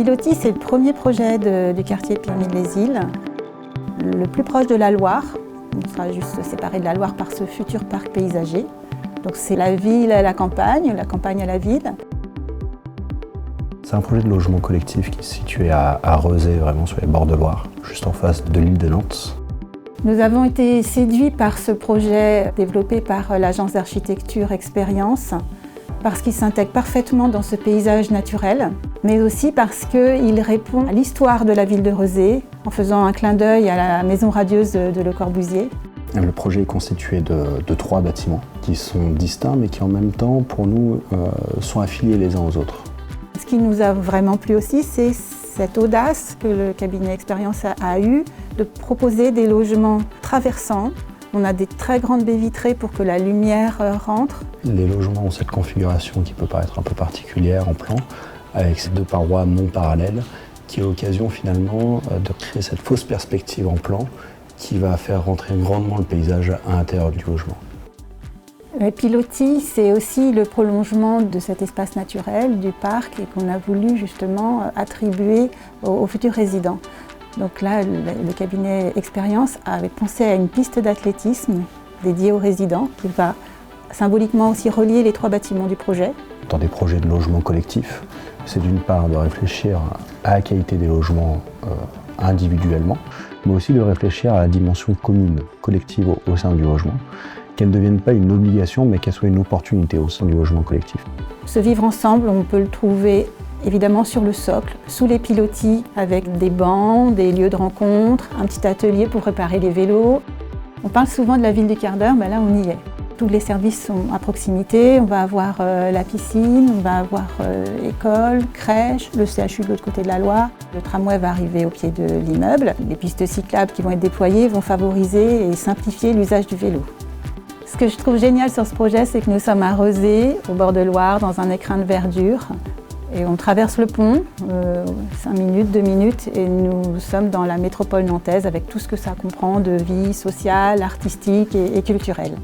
Pilotis, c'est le premier projet du quartier Pyramide-les-Îles, le plus proche de la Loire. On sera juste séparé de la Loire par ce futur parc paysager. Donc c'est la ville à la campagne à la ville. C'est un projet de logement collectif qui est situé à Rezé, vraiment sur les bords de Loire, juste en face de l'île de Nantes. Nous avons été séduits par ce projet développé par l'agence d'architecture Expérience, parce qu'il s'intègre parfaitement dans ce paysage naturel, mais aussi parce qu'il répond à l'histoire de la ville de Rezé, en faisant un clin d'œil à la maison radieuse de Le Corbusier. Le projet est constitué de 3 bâtiments qui sont distincts, mais qui en même temps, pour nous, sont affiliés les uns aux autres. Ce qui nous a vraiment plu aussi, c'est cette audace que le cabinet Expérience a eue de proposer des logements traversants. On a des très grandes baies vitrées pour que la lumière rentre. Les logements ont cette configuration qui peut paraître un peu particulière en plan, avec ces 2 parois non parallèles, qui est l'occasion finalement de créer cette fausse perspective en plan qui va faire rentrer grandement le paysage à l'intérieur du logement. Pilotis, c'est aussi le prolongement de cet espace naturel, du parc, et qu'on a voulu justement attribuer aux futurs résidents. Donc là, le cabinet Expérience avait pensé à une piste d'athlétisme dédiée aux résidents, qui va symboliquement aussi relier les 3 bâtiments du projet. Dans des projets de logement collectif, c'est d'une part de réfléchir à la qualité des logements individuellement, mais aussi de réfléchir à la dimension commune, collective au sein du logement, qu'elle ne devienne pas une obligation, mais qu'elle soit une opportunité au sein du logement collectif. Ce vivre ensemble, on peut le trouver évidemment sur le socle, sous les pilotis, avec des bancs, des lieux de rencontre, un petit atelier pour réparer les vélos. On parle souvent de la ville du quart d'heure, ben là on y est. Tous les services sont à proximité, on va avoir la piscine, on va avoir école, crèche, le CHU de l'autre côté de la Loire. Le tramway va arriver au pied de l'immeuble. Les pistes cyclables qui vont être déployées vont favoriser et simplifier l'usage du vélo. Ce que je trouve génial sur ce projet, c'est que nous sommes à Rezé, au bord de Loire, dans un écrin de verdure. Et on traverse le pont, 5 minutes, 2 minutes, et nous sommes dans la métropole nantaise avec tout ce que ça comprend de vie sociale, artistique et culturelle.